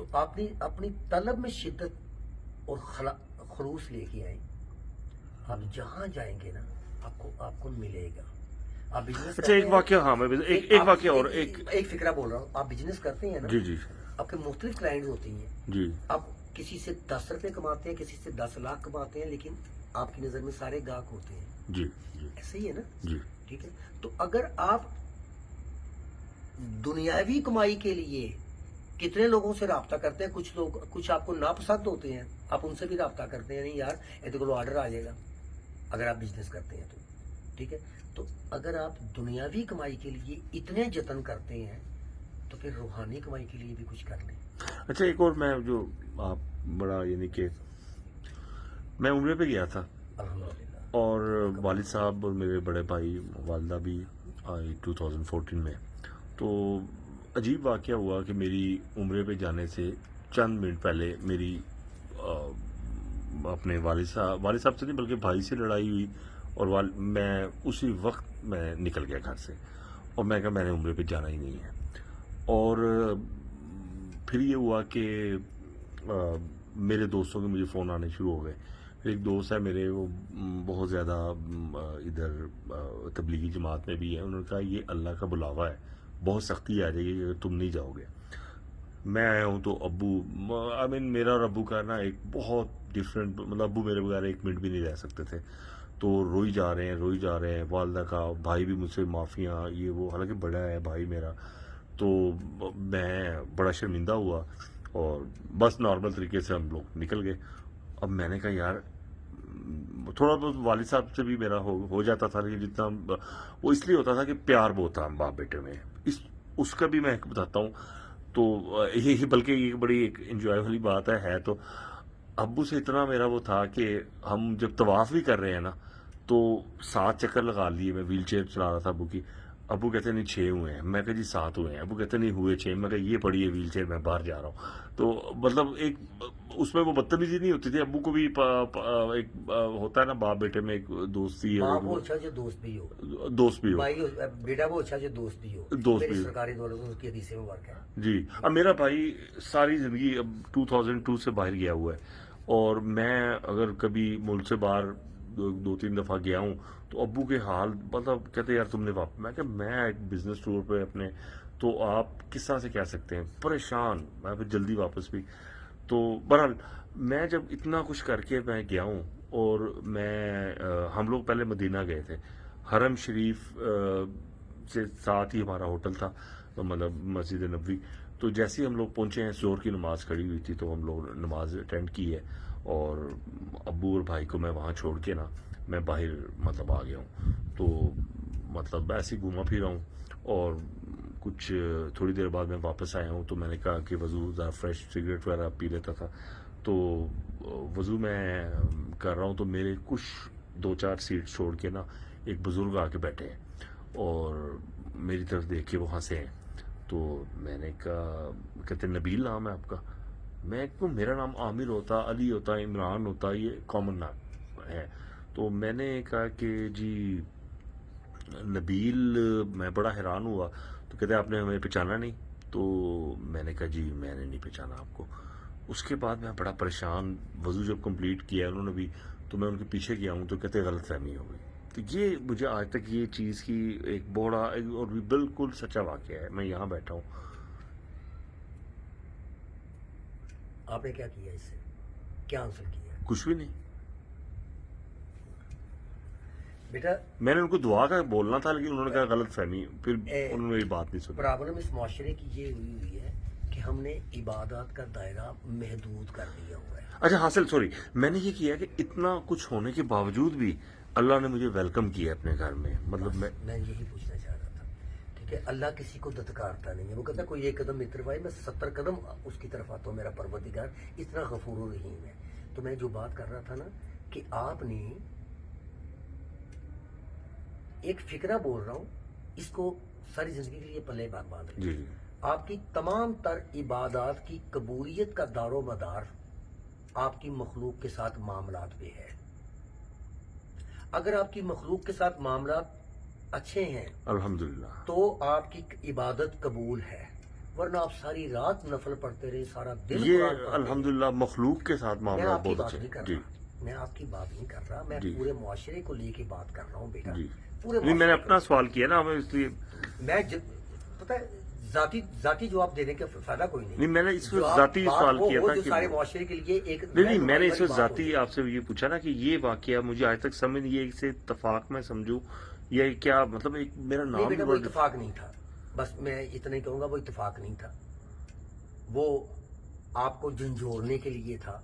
تو آپ نے اپنی طلب میں شدت اور خلوص لے کے آئیں. آپ جہاں جائیں گے نا آپ کو ملے گا. آپ بزنس اچھا ایک واقعہ، ہاں میں ایک واقعہ اور ایک فکرہ بول رہا ہوں. آپ بزنس کرتے ہیں نا، جی جی آپ کے مختلف کلائنٹ ہوتی ہیں. جی آپ کسی سے 10 روپے کماتے ہیں، کسی سے 10 لاکھ کماتے ہیں، لیکن آپ کی نظر میں سارے گاہک ہوتے ہیں. جی جی ایسے ہی ہے نا. جی ٹھیک ہے. تو اگر آپ دنیاوی کمائی کے لیے کتنے لوگوں سے رابطہ کرتے ہیں، کچھ آپ کو ناپسند ہوتے ہیں، آپ ان سے بھی رابطہ کرتے ہیں. نہیں یار یہ تو آرڈر آ جائے گا اگر آپ بزنس کرتے ہیں تو. ٹھیک ہے. تو اگر آپ دنیاوی کمائی کے لیے اتنے جتن کرتے ہیں تو پھر روحانی کمائی کے لیے بھی کچھ کر لیں. اچھا ایک اور، میں جو آپ بڑا یعنی کہ میں عمرے پہ گیا تھا الحمدللہ. اور والد صاحب اور میرے بڑے بھائی والدہ بھی آئی 2014 میں. تو عجیب واقعہ ہوا کہ میری عمرے پہ جانے سے چند منٹ پہلے میری اپنے والد صاحب سے نہیں بلکہ بھائی سے لڑائی ہوئی، اور میں اسی وقت میں نکل گیا گھر سے، اور میں کہا میں نے عمرے پہ جانا ہی نہیں ہے. اور پھر یہ ہوا کہ میرے دوستوں کے مجھے فون آنے شروع ہو گئے. پھر ایک دوست ہے میرے، وہ بہت زیادہ ادھر تبلیغی جماعت میں بھی ہے. انہوں نے کہا یہ اللہ کا بلاوا ہے، بہت سختی آ جائے گی اگر تم نہیں جاؤ گے. میں آیا ہوں تو ابو میرا اور ابو کا نا ایک بہت ڈفرینٹ، مطلب ابو میرے بغیر ایک منٹ بھی نہیں رہ سکتے تھے. تو روئی جا رہے ہیں. والدہ کا بھائی بھی مجھ سے معافیاں یہ وہ، حالانکہ بڑا ہے بھائی میرا. تو میں بڑا شرمندہ ہوا اور بس نارمل طریقے سے ہم لوگ نکل گئے. اب میں نے کہا یار تھوڑا بہت والد صاحب سے بھی میرا ہو جاتا تھا، لیکن جتنا وہ اس لیے ہوتا تھا کہ پیار بہت تھا باپ بیٹے میں. اس کا بھی میں بتاتا ہوں. تو یہ بلکہ یہ بڑی ایک انجوائے والی بات ہے. تو ابو سے اتنا میرا وہ تھا کہ ہم جب طواف بھی کر رہے ہیں نا تو 7 چکر لگا لیے. میں ویل چیئر چلا رہا تھا ابو کی. ابو کہتے نہیں 6 ہوئے ہیں. میں کہا جی 7 ہوئے ہیں. ابو کہتے نہیں ہوئے 6. میں کہا یہ پڑی ہے ویل چیئر، میں باہر جا رہا ہوں. تو مطلب ایک اس میں وہ بدتمیزی نہیں ہوتی تھی. ابو کو بھی ایک ہوتا ہے نا باپ بیٹے میں ایک دوستی باپ وہ اچھا جو دوست بھی ہو، دوست بھی ہو، بھائی بیٹا وہ اچھا جو دوست بھی ہو. دوست میری بھی ہو. سرکاری دولت اس کی حدیث میں ورک ہے. جی. اب میرا بھائی ساری زندگی اب 2002 سے باہر گیا ہوا ہے، اور میں اگر کبھی ملک سے باہر 2-3 دفعہ گیا ہوں تو ابو کے حال مطلب کہتے یار تم نے میں کہ میں ایک بزنس ٹور پہ اپنے، تو آپ کس طرح سے کہہ سکتے ہیں پریشان. میں پھر جلدی واپس بھی. تو بہرحال میں جب اتنا کچھ کر کے میں گیا ہوں، اور ہم لوگ پہلے مدینہ گئے تھے. حرم شریف سے ساتھ ہی ہمارا ہوٹل تھا، مطلب مسجد نبوی. تو جیسے ہی ہم لوگ پہنچے ہیں ظہر کی نماز کھڑی ہوئی تھی تو ہم لوگ نماز اٹینڈ کی ہے، اور ابو اور بھائی کو میں وہاں چھوڑ کے نا میں باہر مطلب آ گیا ہوں. تو مطلب ایسے ہی گھوما پھرا ہوں، اور کچھ تھوڑی دیر بعد میں واپس آیا ہوں. تو میں نے کہا کہ وضو ذرا فریش سگریٹ وغیرہ پی لیتا تھا. تو وضو میں کر رہا ہوں تو میرے کچھ 2-4 سیٹ چھوڑ کے نا ایک بزرگ آ کے بیٹھے ہیں، اور میری طرف دیکھ کے وہ ہنسے ہیں. تو میں نے کہا، کہتے نبیل نام ہے آپ کا؟ میں تو میرا نام عامر ہوتا، علی ہوتا، عمران ہوتا، یہ کامن نام ہے. تو میں نے کہا کہ جی نبیل. میں بڑا حیران ہوا. تو کہتے آپ نے ہمیں پہچانا نہیں؟ تو میں نے کہا جی میں نے نہیں پہچانا آپ کو. اس کے بعد میں بڑا پریشان. وضو جب کمپلیٹ کیا انہوں نے بھی تو میں ان کے پیچھے گیا ہوں تو کہتے غلط فہمی ہو گئی. تو یہ مجھے آج تک یہ چیز کی ایک بڑا اور بھی بالکل سچا واقعہ ہے. میں یہاں بیٹھا ہوں. آپ نے کیا کیا اس سے؟ کیا حاصل کیا؟ کچھ بھی نہیں بیٹا. میں نے ان کو دعا کا بولنا تھا لیکن انہوں نے کہا غلط فہمی. پھر انہوں نے میری بات نہیں سنی. پرابلم اس معاشرے کی یہ ہوئی ہے کہ ہم نے عبادات کا دائرہ محدود کر دیا ہوا ہے. اچھا حاصل سوری میں نے یہ کیا کہ اتنا کچھ ہونے کے باوجود بھی اللہ نے مجھے ویلکم کیا اپنے گھر میں. مطلب میں یہی پوچھنا چاہ رہا تھا. ٹھیک ہے. اللہ کسی کو دتکارتا نہیں ہے. وہ کہتا ہے کوئی 1 قدم میرے بھائی میں 70 قدم اس کی طرف آتا ہوں. میرا پروردگار اتنا غفور و رحیم ہے. تو میں جو بات کر رہا تھا نا کہ آپ نے ایک فکرہ بول رہا ہوں، اس کو ساری زندگی کے لیے پلے باندھ رہے ہیں. آپ کی تمام تر عبادات کی قبولیت کا دار و مدار آپ کی مخلوق کے ساتھ معاملات پہ ہے. اگر آپ کی مخلوق کے ساتھ معاملات اچھے ہیں الحمدللہ تو آپ کی عبادت قبول ہے. ورنہ آپ ساری رات نفل پڑھتے رہے، سارا دن یہ قرآن پڑھتے رہے۔ الحمدللہ مخلوق کے ساتھ میں معاملہ آپ کی بہت بات اچھے نہیں کر جی رہا، میں آپ کی بات نہیں کر رہا، میں جی۔ پورے معاشرے کو لے کے بات کر رہا ہوں بیٹا، جی پورے نہیں میں نے معاشرے اپنا کو۔ سوال کیا نا ہمیں اس لیے میں پتہ ہے ذاتی جواب دینے کا فائدہ کوئی نہیں۔ نہیں میں نے اس جو وقت آپ ذاتی بات سوال وہ کیا ہو تھا جو کہ سارے معاشرے کے لیے ایک نہیں میں نے اس وقت بات ذاتی ہوتی ہے۔ آپ سے یہ پوچھا نا کہ یہ واقعہ مجھے آج تک سمجھ نہیں ہے، اسے اتفاق میں سمجھوں یا کیا مطلب ایک میرا نہیں نام بیٹا بھی وہ بڑا اتفاق نہیں تھا، بس میں اتنا ہی کہوں گا وہ اتفاق نہیں تھا، وہ آپ کو جھنجھوڑنے کے لیے تھا،